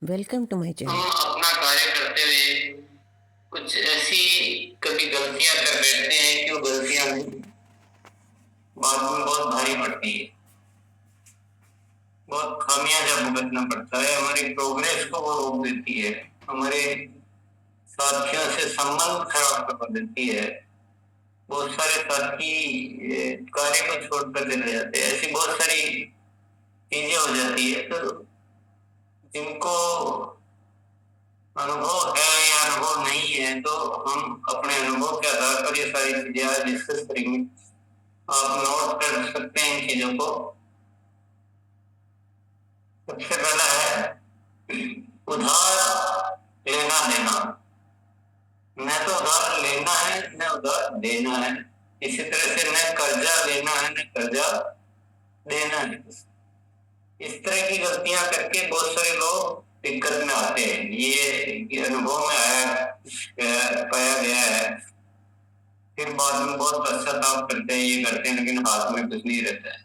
Welcome to my हम channel. अपना कार्य करते हुए कुछ ऐसी कभी गलतियां कर बैठते हैं कि वो गलतियां बाद में बहुत भारी पड़ती है। बहुत खामियाजा भुगतना पड़ता है, हमारी प्रोग्रेस को वो रोक देती है, हमारे साथियों से संबंध खराब करवा देती है। बहुत सारे साथी कार्य को छोड़कर चले जाते हैं। ऐसी बहुत सारी चीजें हो जाती है, तो जिनको अनुभव है या अनुभव नहीं है, तो हम अपने अनुभव के आधार पर ये सारी चीजें आज डिस्कस करेंगे। आप नोट कर सकते हैं इन चीजों को। सबसे पहला है उधार लेना देना। न तो उधार लेना है न उधार देना है। इसी तरह से न कर्जा लेना है न कर्जा देना है। इस तरह की गलतियां करके बहुत सारे लोग दिक्कत में आते हैं। ये अनुभव में पाया गया है। फिर बाद में बहुत पश्चाताप करते हैं, ये करते हैं, लेकिन हाथ में कुछ नहीं रहता है।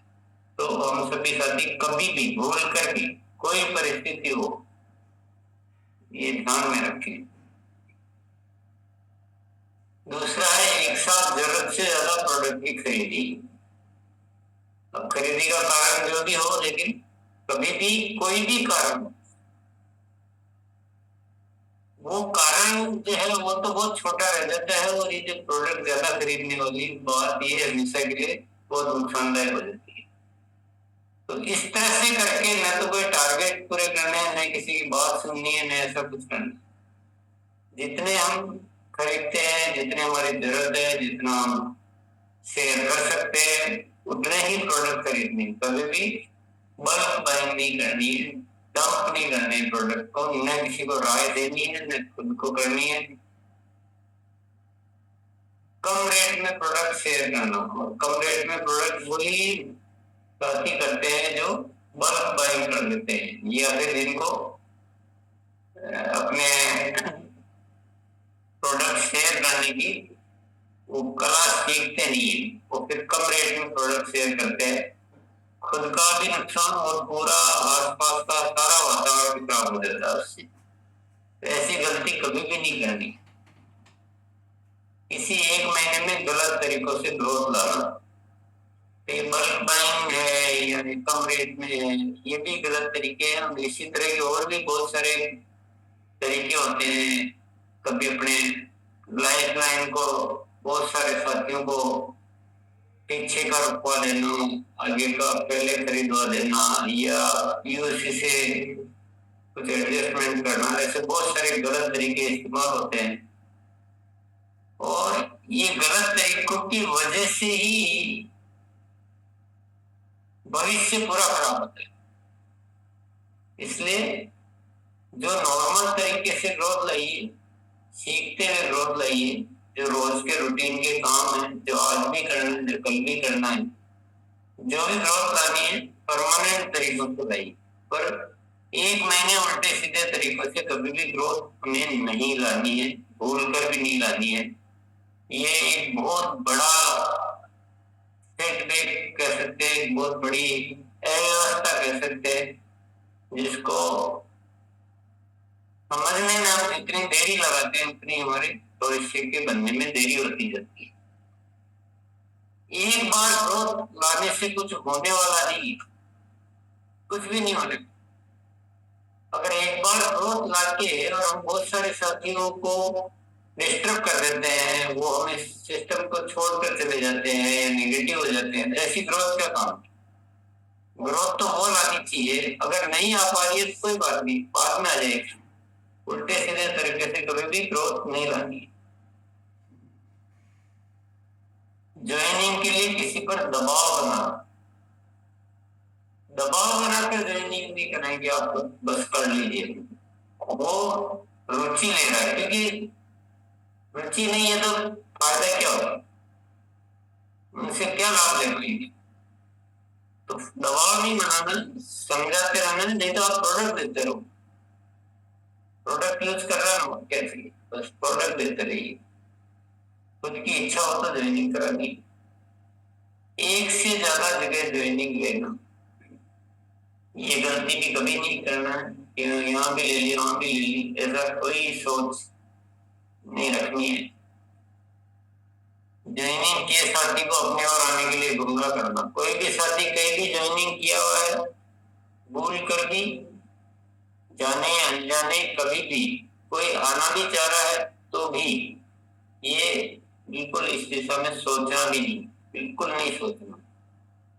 तो हम सभी साथी कभी भी भूल कर भी कोई परिस्थिति हो, ये ध्यान में रखें। दूसरा है एक साथ जरूरत से ज्यादा प्रोडक्ट की खरीदी। अब खरीदी का कारण जो भी हो, लेकिन कभी भी कोई भी कारण, वो कारण जो है वो तो बहुत छोटा रह जाता है, और ये जो प्रोडक्ट ज्यादा खरीदने वाली बात, ये हमेशा के लिए बहुत नुकसानदायक हो जाती है। तो इस तरह से करके न तो कोई टारगेट पूरे करने हैं, न किसी की बात सुननी है, न ऐसा कुछ करना। जितने हम खरीदते हैं, जितने हमारी जरूरत है, जितना हम शेयर कर सकते हैं, उतने ही प्रोडक्ट खरीदने। कभी भी बल्क बाइंग नहीं करनी है, डंप नहीं करने प्रोडक्ट को, न किसी को राय देनी है, न खुद को करनी है। कम रेट में प्रोडक्ट शेयर करना, और कम रेट में प्रोडक्ट वही साथी करते हैं जो बल्क बाइंग कर लेते हैं, या फिर जिनको अपने प्रोडक्ट शेयर करने की वो कला सीखते नहीं है। वो फिर कम रेट में प्रोडक्ट शेयर करते हैं, खुद का भी नुकसान और पूरा आसपास का सारा वातावरण खराब हो जाता है उससे। तो ऐसी गलती कभी भी नहीं करनी। इसी एक महीने में गलत तरीकों से ग्रोथ लाना, बल्क बाइंग है या कम रेट में है, ये भी गलत तरीके हैं। हम इसी तरह के और भी बहुत सारे तरीके होते हैं। कभी अपने लाइफ लाइन को, बहुत सारे साथियों को पीछे का रुकवा देना, आगे का पहले खरीदवा देना, या यूसी से कुछ एडजस्टमेंट करना, ऐसे बहुत सारे गलत तरीके इस्तेमाल होते हैं। और ये गलत तरीकों की वजह से ही भविष्य पूरा खराब होता है। इसलिए जो नॉर्मल तरीके से ग्रोथ लाइए, सीखते हुए ग्रोथ लाइए, जो रोज के रूटीन के काम है, जो आज भी करना है, जो कल भी करना है, जो भी ग्रोथ लानी है, परमानेंट तरीकों से लाइए। पर एक महीने उल्टे सीधे तरीकों से कभी भी ग्रोथ हमें नहीं लानी है, भूल कर भी नहीं लानी है। ये एक बहुत बड़ा सेटबैक कह सकते हैं, बहुत बड़ी अव्यवस्था कह सकते हैं, जिसको समझने में हम जितनी देरी लगाते हैं, उतनी हमारे भविष्य के बनने में देरी होती जाती है। एक बार ग्रोथ लाने से कुछ होने वाला नहीं, कुछ भी नहीं होने। अगर एक बार ग्रोथ लाके और हम बहुत सारे साथियों को डिस्टर्ब कर देते हैं, वो हमें सिस्टम को छोड़कर चले जाते हैं या नेगेटिव हो जाते हैं, ऐसी ग्रोथ का काम। ग्रोथ तो वो लानी चाहिए, अगर नहीं आ पा रही है तो कोई बात नहीं, बाद में आ जाएगी। उल्टे सीधे तरीके से कभी भी ग्रोथ नहीं लानी। ज्वाइनिंग के लिए किसी पर दबाव बनाकर ज्वाइनिंग नहीं कराएंगे। आप बस कर लीजिए, वो रुचि ले रहा है, क्योंकि रुचि नहीं है तो फायदा क्या होगा, उनसे क्या लाभ ले पाएंगे। तो दबाव नहीं बनाना, समझाते रहना। नहीं तो आप प्रोडक्ट देते रहो, प्रोडक्ट यूज कर रहा हूँ कैसे, बस प्रोडक्ट देते रहिए। खुद की इच्छा हो तो ज्वाइनिंग करानी। एक से ज्यादा जगह ज्वाइनिंग लेना, ये गलती भी कभी नहीं करना है। कि यहाँ भी ले ली वहां भी ले ली, ऐसा कोई सोच नहीं रखनी है। ज्वाइनिंग किए साथी को अपने और आने के लिए गुमराह करना। कोई भी साथी कहीं भी ज्वाइनिंग किया हुआ है, भूल कर भी, जाने अनजाने, कभी भी कोई आना भी चाह रहा है तो भी ये बिल्कुल इस दिशा में सोचना भी नहीं, बिल्कुल नहीं सोचना।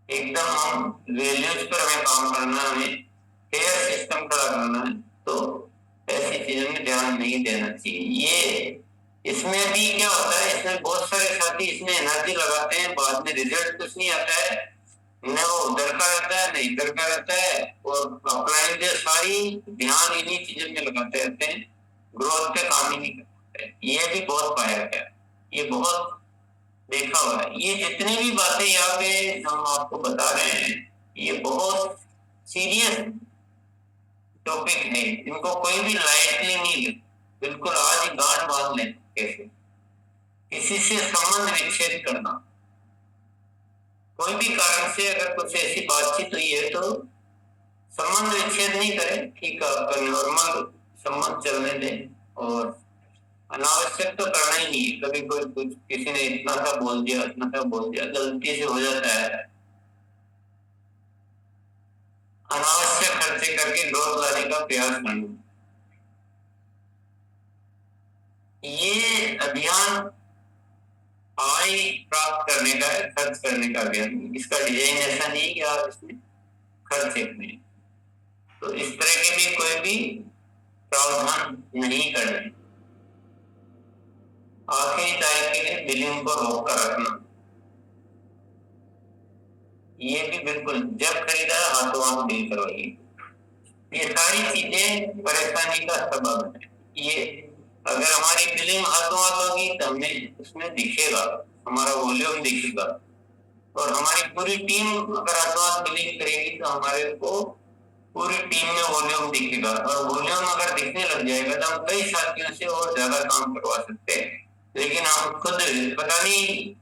एकदम हम वैल्यूज पर हमें काम करना है, हमें फेयर सिस्टम खड़ा करना है, तो ऐसी चीजों में ध्यान नहीं देना चाहिए। ये इसमें भी क्या होता है, इसमें बहुत सारे साथी इसमें एनर्जी लगाते हैं, बाद में रिजल्ट कुछ नहीं आता है, न वो उधर का रहता है न इधर का रहता है, और अपलाइन जो सारी ध्यान इन्हीं चीजों में लगाते रहते हैं, ग्रोथ पे काम ही नहीं करते। ये भी बहुत पाया गया, ये बहुत देखा हुआ है। ये जितनी भी बातें यहाँ पे हम आपको बता रहे हैं, ये बहुत सीरियस टॉपिक है, इनको कोई भी लाइटली नहीं ले, बिल्कुल आज ही गांठ बांध लें। कैसे किसी से संबंध विच्छेद करना, कोई भी कारण से अगर कुछ ऐसी बातचीत हुई है तो संबंध विच्छेद नहीं करें, ठीक है, आपका नॉर्मल संबंध चलने दें, और अनावश्यक तो करना ही नहीं है। कभी कोई कुछ किसी ने इतना सा बोल दिया, इतना सा बोल दिया, गलती से हो जाता है, अनावश्यक खर्चे करके ग्रोथ लाने का प्रयास करना। ये अभियान आय प्राप्त करने का है, खर्च करने का अभियान। इसका डिजाइन ऐसा नहीं है कि आप इसमें खर्च करें, तो इस तरह के भी कोई भी प्रावधान नहीं करना। आखिरी तारीख के लिए बिलिंग को रोक कर रखना, ये भी बिल्कुल, जब खरीदा हाथों हाथ डील करवाइए। ये सारी चीजें परेशानी का सबब है। ये अगर हमारी बिलिंग हाथों हाथ होगी तो हमें उसमें दिखेगा, हमारा वॉल्यूम दिखेगा, और हमारी पूरी टीम अगर हाथों हाथ बिलिंग करेगी तो हमारे को पूरी टीम में वॉल्यूम दिखेगा, और वॉल्यूम अगर दिखने लग जाएगा तो हम कई साथियों से और ज्यादा काम करवा सकते हैं। लेकिन हम खुद पता नहीं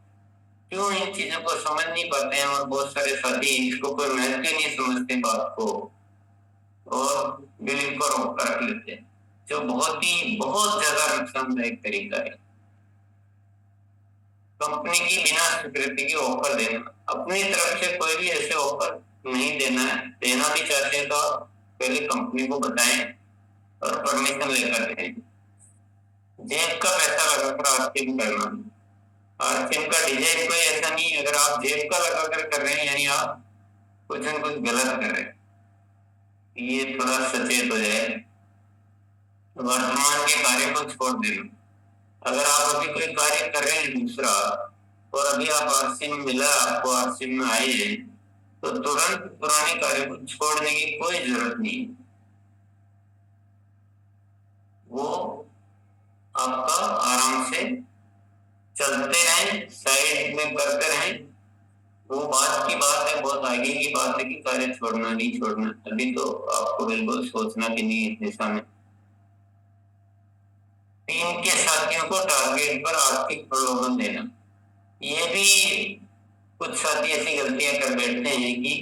क्यों इन चीजों को समझ नहीं पाते हैं, और बहुत सारे साथी इसको कोई महत्व नहीं समझते बात को, और बिलिंग को रोक कर रख लेते हैं, जो बहुत ज्यादा नुकसानदायक तरीका है। कंपनी की बिना स्वीकृति के ऑफर देना, अपनी तरफ से कोई भी ऐसे ऑफर नहीं देना है। देना भी चाहते हैं तो आप पहले कंपनी को बताएं और परमिशन लेकर दें। जेब का पैसा लगाकर आर्थिक करना, आर्थिक का डिजाइन कोई ऐसा नहीं, अगर आप जेब का लगाकर कर रहे हैं यानी आप कुछ न कुछ गलत कर रहे हैं, ये थोड़ा सचेत हो जाए। वर्तमान के कार्य को छोड़ देना, अगर आप अभी कोई कार्य कर रहे हैं दूसरा और अभी आप आरसी में मिला, आपको आरसी में आए हैं, तो तुरंत पुराने कार्य को छोड़ने की कोई जरूरत नहीं। वो आपका आराम से चलते रहें, साइड में करते रहें। वो बात की बात है, बहुत आगे की बात है कि कार्य छोड़ना नहीं छोड़ना, अभी तो आपको बिल्कुल सोचना भी नहीं इस दिशा में। टीम के साथियों को टारगेट पर आर्थिक प्रलोभन देना, ये भी कुछ साथी ऐसी गलतियां कर बैठते हैं कि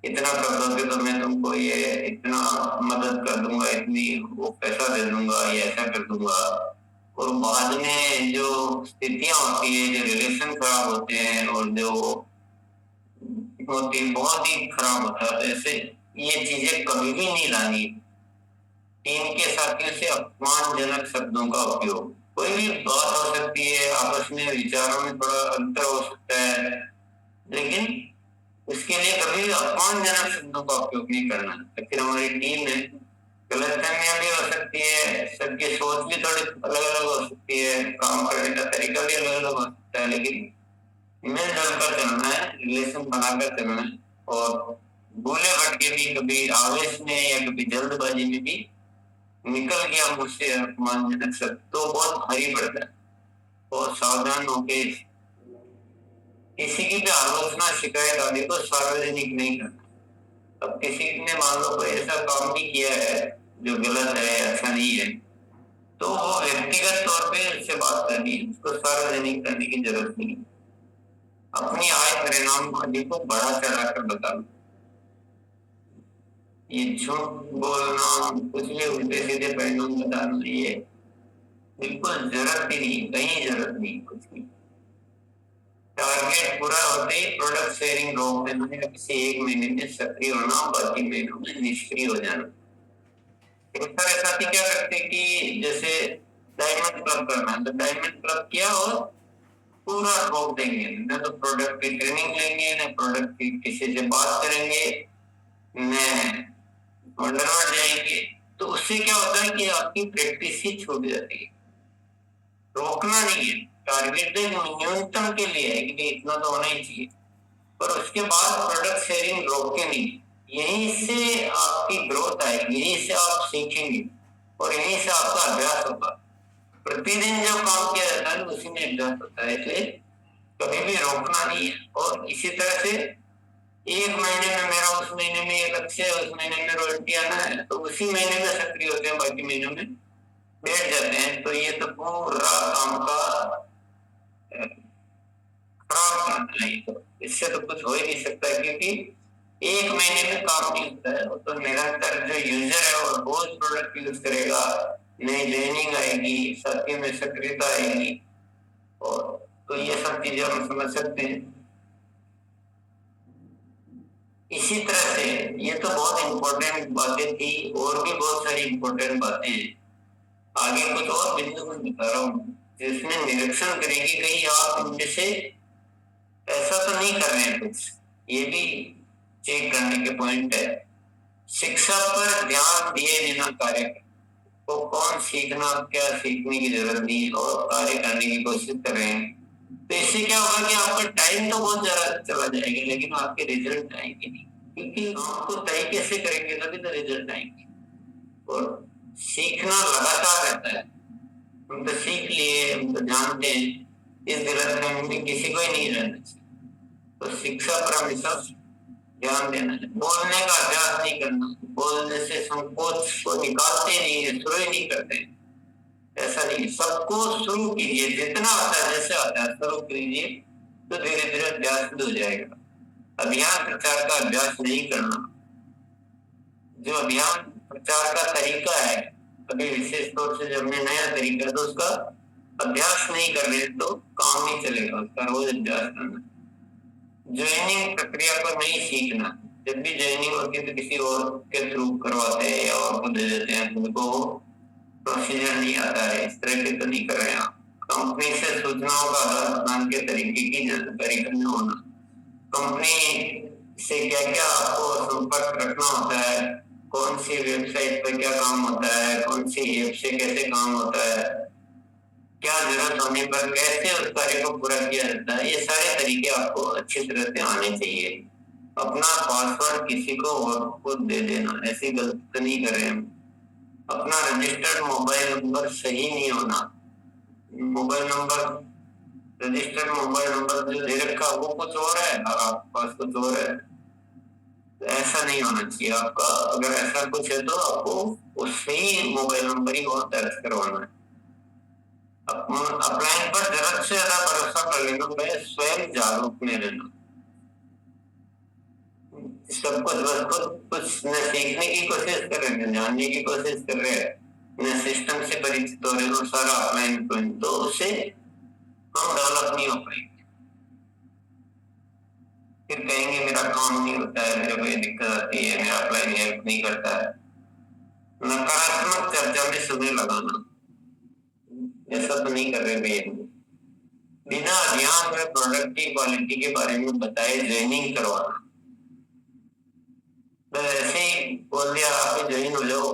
इतना कर दोगे तो मैं तुमको ये इतना मदद कर दूंगा, इतनी वो पैसा दे दूंगा, ये ऐसा कर दूंगा, और बाद में जो स्थितियां होती है, जो रिलेशन खराब होते हैं और जो होती बहुत ही खराब होता है। तो ऐसे ये चीजें कभी भी नहीं लानी। टीम के साथियों से अपमानजनक शब्दों का उपयोग, कोई भी बात हो सकती है, आपस में विचारों में थोड़ा अंतर हो सकता है, लेकिन उसके लिए कभी भी अपमानजनक शब्दों का उपयोग नहीं करना। फिर हमारी टीम में गलतफहमियां भी हो सकती है, सबकी सोच भी थोड़ी अलग अलग हो सकती है, काम करने का तरीका भी अलग अलग हो सकता है, लेकिन मिलजुल कर चलना है, रिलेशन बनाकर चलना है। और भूले भटके भी कभी आवेश में या कभी जल्दबाजी में भी निकल गया मुझसे अपमानजनक शब्द, तो बहुत भारी पड़ता है। बहुत सावधान होके किसी की भी आलोचना, शिकायत आदि को सार्वजनिक नहीं करना। अब किसी ने मान लो कोई ऐसा काम भी किया है जो गलत है, अच्छा नहीं है, तो वो व्यक्तिगत तौर पे उससे बात करनी है, उसको सार्वजनिक करने की जरूरत नहीं। अपनी आय परिणाम आदि को बढ़ा चढ़ा कर बताना, ये झूठ बोलना, कुछ भी उल्टे सीधे परिणाम बताना, ये बिल्कुल जरूरत ही नहीं, कहीं जरूरत नहीं कुछ भी। टारगेट पूरा होते ही प्रोडक्ट शेयरिंग रोक देना है, किसी एक महीने में सक्रिय होना, बाकी महीनों में निष्क्रिय हो जाना। बहुत सारे साथी क्या करते हैं कि जैसे डायमंड क्लब करना है तो डायमंड क्लब किया और पूरा रोक देंगे, न तो प्रोडक्ट की ट्रेनिंग लेंगे, न प्रोडक्ट की किसी से बात करेंगे, न अंडरवर्ड जाएंगे। तो उससे क्या होता है कि आपकी प्रैक्टिस ही छूट जाती है। रोकना नहीं है, टारगेट न्यूनतम के लिए है कि इतना तो होना ही चाहिए, पर उसके बाद प्रोडक्ट शेयरिंग रोके नहीं। यहीं से आपकी ग्रोथ आएगी, यहीं से आप सीखेंगे और यहीं से आपका अभ्यास होगा। प्रतिदिन जो काम किया जाता है उसी में अभ्यास होता है, इसलिए कभी भी रोकना नहीं है। और इसी तरह से एक महीने में मेरा उस महीने में ये लक्ष्य है, उस महीने में रॉयल्टी आना है, तो उसी महीने में सक्रिय होते हैं, बाकी महीनों में बैठ जाते हैं। तो ये तो पूरा काम का खराब करना है। तो इससे तो कुछ हो ही नहीं सकता, क्योंकि एक महीने में काम नहीं होता है। वो तो निरंतर जो यूजर है वो रोज प्रोडक्ट यूज करेगा, नई ट्रेनिंग आएगी, साथी में सक्रियता आएगी, और तो ये सब चीजें हम समझ सकते हैं। इसी तरह से ये तो बहुत इंपॉर्टेंट बातें थी, और भी बहुत सारी इंपॉर्टेंट बातें हैं। आगे कुछ और बिंदु मैं बता रहा हूँ जिसमें निरीक्षण करेगी कहीं आप इनमें से ऐसा तो नहीं कर रहे हैं कुछ, ये भी चेक करने के पॉइंट है। शिक्षा पर ध्यान दिए बिना कार्य तो कौन सीखना, क्या सीखने की जरूरत नहीं और कार्य करने की कोशिश कर रहे हैं, तो इससे क्या होगा कि आपका टाइम तो बहुत ज्यादा चला जाएगा, लेकिन आपके रिजल्ट आएंगे नहीं, क्योंकि आपको तरीके से करेंगे तभी तो रिजल्ट आएंगे। और सीखना लगातार रहता है। हम तो सीख लिए, हम तो जानते हैं, इस गलतफहमी में किसी को ही नहीं रहना चाहिए। तो शिक्षा पर हमेशा ध्यान देना है। बोलने का अभ्यास नहीं करना, बोलने से संकोच को निकालते नहीं है, शुरू ही नहीं करते, ऐसा नहीं। सबको शुरू कीजिए, जितना आता है जैसे आता है शुरू कीजिए, तो धीरे धीरे अभ्यास हो जाएगा। अभियान प्रचार का अभ्यास नहीं करना, जो अभियान प्रचार का तरीका है, अभी विशेष तौर से जब हमने नया तरीका तो उसका अभ्यास नहीं कर रहे तो काम नहीं चलेगा, उसका रोज अभ्यास करना। ज्वाइनिंग प्रक्रिया को नहीं सीखना, जब भी ज्वाइनिंग होती है तो किसी और के थ्रू करवाते हैं या और को दे देते हैं, उनको प्रोसीजर नहीं आता है, इस तरह के तो नहीं कर रहे हैं आप। कंपनी से सूचनाओं का आदान प्रदान के तरीके की जानकारी करना होना, कंपनी से क्या क्या आपको संपर्क रखना होता है, कौन सी वेबसाइट पर क्या काम होता है, कौन सी ऐप से कैसे काम होता है, क्या जरूरत होने पर कैसे उस कार्य को पूरा किया जाता है, ये सारे तरीके आपको अच्छी तरह से आने चाहिए। अपना पासवर्ड किसी को और को दे देना, ऐसी गलती नहीं कर रहे हैं। अपना रजिस्टर्ड मोबाइल नंबर सही नहीं होना, mobile number registered mobile number जो दे रखा वो कुछ और है और आपके पास कुछ और है, ऐसा नहीं होना चाहिए आपका। अगर ऐसा कुछ है तो आपको उससे ही मोबाइल नंबर ही वहां दर्ज करवाना है। अपलाइन पर जरूरत से ज्यादा भरोसा कर लेना, मैं स्वयं जागरूक में रहना। सब कुछ बस कुछ न सीखने की कोशिश कर रहे हैं, न जानने की कोशिश कर रहे हैं, न सिस्टम से परिचित हो रहे हैं, सारा अपलाइन तो उससे हम डेवलप नहीं हो पाएंगे। फिर कहेंगे मेरा काम नहीं होता है, मेरे को ये दिक्कत आती है, मेरा अपलाइन हेल्प नहीं करता है। नकारात्मक चर्चा में समय लगाना, ऐसा तो नहीं कर रहे भैया। बिना ध्यान में प्रोडक्ट की क्वालिटी के बारे में बताए ज्वाइनिंग करवाना, तो ऐसे ही बोल दिया आप ज्वाइन हो जाओ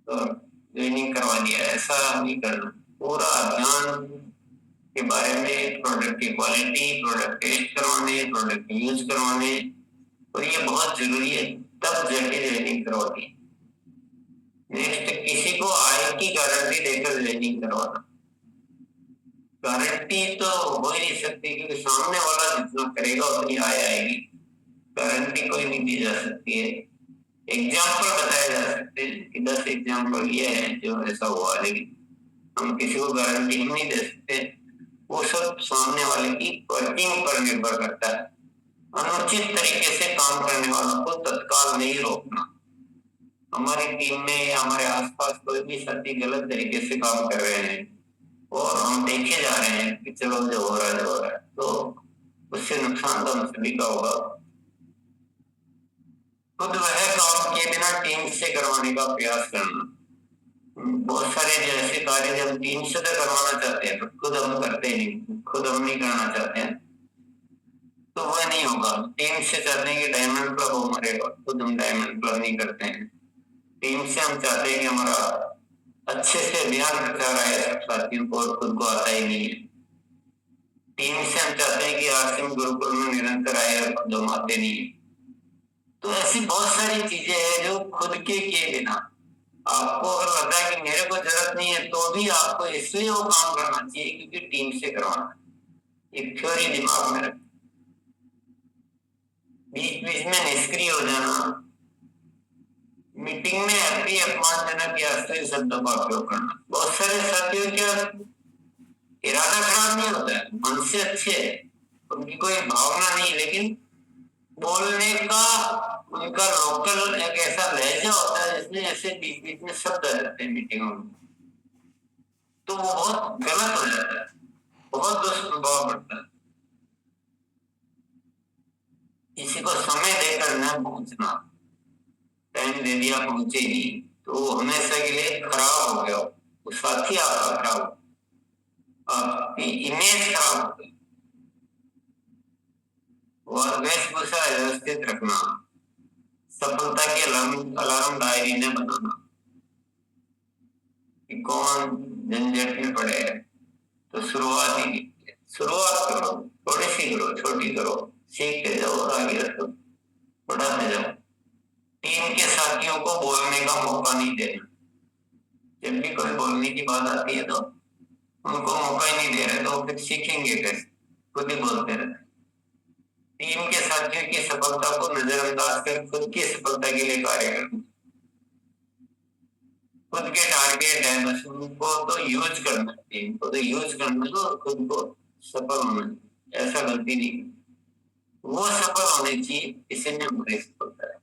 तो ज्वाइनिंग करवा दिया, ऐसा नहीं करना। पूरा ध्यान के बारे में, प्रोडक्ट की क्वालिटी, प्रोडक्ट टेस्ट करवाने, प्रोडक्ट यूज करवाने, और ये बहुत जरूरी है, तब जाके ज्वाइनिंग करवानी। नेक्स्ट, किसी को आय की गारंटी देकर ज्वाइनिंग करवाना। गारंटी तो हो ही नहीं सकती, क्योंकि सामने वाला जितना करेगा उतनी आय आएगी, गारंटी कोई नहीं दी जा सकती है। एग्जाम्पल बताए जा सकते हैं कि 10 एग्जाम्पल ये है जो ऐसा हुआ, लेकिन हम किसी को गारंटी नहीं दे सकते। वो सब सामने वाले की वर्किंग पर निर्भर करता है। अनुचित तरीके से काम करने वालों को तत्काल नहीं रोकना। हमारी टीम में या हमारे आसपास कोई भी साथी गलत तरीके से काम कर रहे हैं और हम देखे जा रहे हैं कि चलो जो हो रहा है, तो उससे नुकसान तो हम सभी का होगा। खुद वह काम किए बिना टीम से करवाने का प्रयास करना। बहुत सारे ऐसे कार्य जब टीम से तो करवाना चाहते हैं तो खुद हम करते नहीं, खुद हम नहीं करना चाहते हैं तो वह नहीं होगा। टीम से चाहते हैं कि डायमंड क्लब हमारे, खुद हम डायमंड क्लब नहीं करते हैं। टीम से हम चाहते हैं कि हमारा अच्छे से अभियान प्रचार आए सब साथियों को, और खुद को आता ही नहीं है। टीम से हम चाहते हैं कि आश्रम गुरुकुल में निरंतर आए और खुद हम आते नहीं है। तो ऐसी बहुत सारी चीजें हैं जो खुद के किए बिना आपको अगर लगता है कि मेरे को जरूरत नहीं है तो भी आपको इसलिए वो काम करना चाहिए क्योंकि टीम से करवाना। एक थ्योरी दिमाग में रख, बीच बीच में निष्क्रिय हो जाना, मीटिंग में अति अपमानजनक या अश्लील शब्दों का उपयोग करना। बहुत सारे साथियों का इरादा खराब नहीं होता है, मन से अच्छे है, उनकी कोई भावना नहीं, लेकिन बोलने का उनका लोकल एक ऐसा लहजा होता है जिसमें ऐसे बीच बीच में शब्द आ जाते हैं मीटिंगों में, तो वो बहुत गलत हो जाता है, बहुत दुष्प्रभाव पड़ता है। किसी को समय देकर न पहुंचना, टाइम दे दिया पहुंचे नहीं तो वो हमेशा के लिए खराब हो गया, वो साथी आपका खराब, आपकी इमेज खराब हो गई। और वेशभूषा व्यवस्थित रखना, सफलता के अलार्म डायरी ने बनाना कि कौन झंझट में पड़े है तो शुरुआत करो, थोड़ी सी करो, छोटी करो, सीखते जाओ और आगे रखो, बढ़ाते जाओ। टीम के साथियों को बोलने का मौका नहीं देना। जब भी कोई बोलने की बात आती है तो उनको मौका ही नहीं दे रहे तो फिर सीखेंगे कैसे, खुद ही बोलते रहते। टीम के साथियों की सफलता को नजरअंदाज कर खुद की सफलता के लिए कार्य करना। खुद के टारगेट है बस उनको तो यूज करना, टीम को तो यूज करना और खुद को सफल होना, ऐसा गलती नहीं, वो सफल होने चाहिए, इसी में हमारी सफलता है।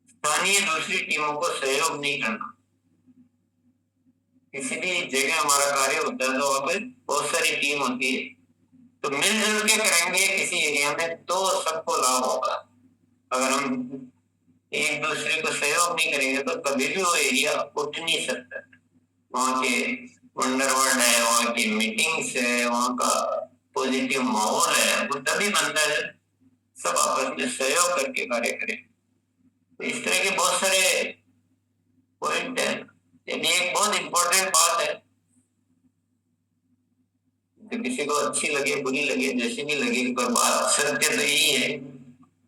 स्थानीय दूसरी टीमों को सहयोग नहीं करना। किसी भी जगह हमारा कार्य होता है तो वहां पर बहुत सारी टीम होती है, तो मिलजुल के करेंगे किसी एरिया में तो सबको लाभ होगा। अगर हम एक दूसरे को सहयोग नहीं करेंगे तो कभी भी वो एरिया उठ नहीं सकता। वहाँ के वंडरवर्ल्ड है, वहाँ की मीटिंग्स है, वहाँ का पॉजिटिव माहौल है, वो तभी बनता है सब आपस में सहयोग करके कार्य करें। तो इस तरह के बहुत सारे पॉइंट है। यदि एक बहुत इंपॉर्टेंट बात है तो किसी को अच्छी लगे बुरी लगे जैसी भी लगे, पर बात सत्य तो यही है,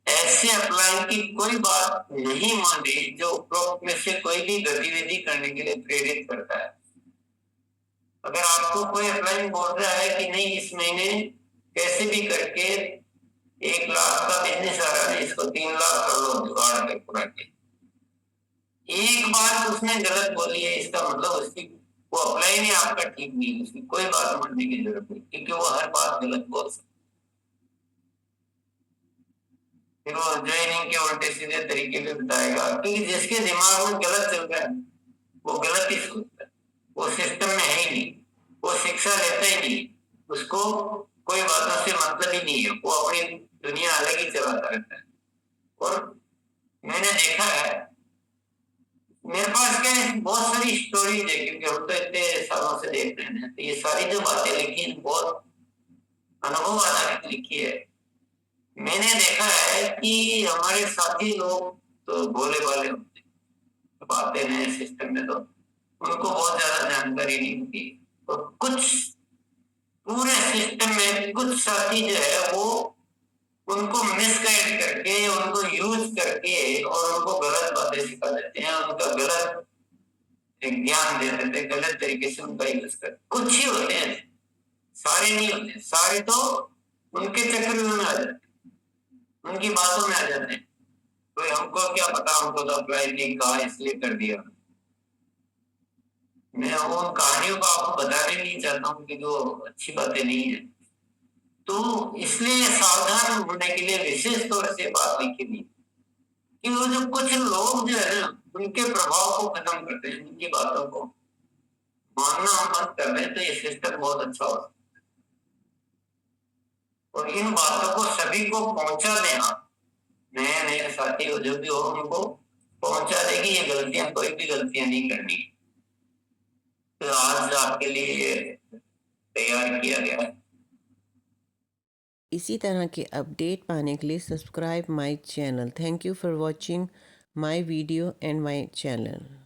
ऐसे अपलाइन की कोई बात नहीं मानी जो उपरोक्त में से कोई भी गतिविधि करने के लिए प्रेरित करता है। अगर आपको कोई अपलाइन बोल रहा है कि नहीं इस महीने कैसे भी करके 1 लाख का बिजनेस आ रहा है, इसको 3 लाख कर लो जुगाड़ के पूरा के, एक बात उसने गलत बोली है इसका मतलब उसकी वो अपलाइन ही आपका ठीक नहीं, उसकी कोई बात मानने की जरूरत नहीं, क्योंकि वो हर बात गलत बोल सकता। फिर वो ज्वाइनिंग के उल्टे सीधे तरीके पे बताएगा, क्योंकि जिसके दिमाग में गलत चल रहा है वो गलत ही सोचता है, वो सिस्टम में है ही नहीं, वो शिक्षा लेता ही नहीं, उसको कोई बातों से मतलब ही नहीं है, वो अपनी दुनिया अलग ही चलाता रहता है। और मैंने देखा है, मेरे पास क्या है बहुत सारी स्टोरीज है, क्योंकि हम तो इतने सालों से देख रहे हैं, तो ये सारी जो बातें लिखी बहुत अनुभव आधारित लिखी है। मैंने देखा है कि हमारे साथी लोग तो भोले भाले होते हैं, आते नए सिस्टम में तो उनको बहुत ज्यादा जानकारी नहीं होती, तो कुछ पूरे सिस्टम में कुछ साथी जो है वो उनको मिसगाइड करके, उनको यूज करके और उनको गलत बातें सिखा देते हैं, उनका गलत ज्ञान दे देते हैं, गलत तरीके से उनका यूज करते। कुछ ही होते हैं, सारे नहीं होते, सारे तो उनके चक्कर में आ जाते, उनकी बातों में आ जाते हैं। तो हमको क्या पता, हमको तो अप्लाई नहीं कहा इसलिए कर दिया। मैं उन कहानियों को आपको बताने नहीं चाहता हूँ कि जो अच्छी बातें नहीं है। तो इसलिए सावधान होने के लिए विशेष तौर से बात लिखी थी कि वो जो कुछ लोग जो है ना उनके प्रभाव को खत्म करते हैं, उनकी बातों को मानना मत कर रहे, तो ये सिस्टम बहुत अच्छा हो। और इन बातों को सभी को पहुंचा देना, नए नए साथी हो जो भी हो उनको पहुंचा देगी ये गलतियां, कोई भी गलतियां नहीं करनी। तो आज आपके लिए तैयार किया गया है। इसी तरह के अपडेट पाने के लिए subscribe my channel. Thank you for watching my video and my channel.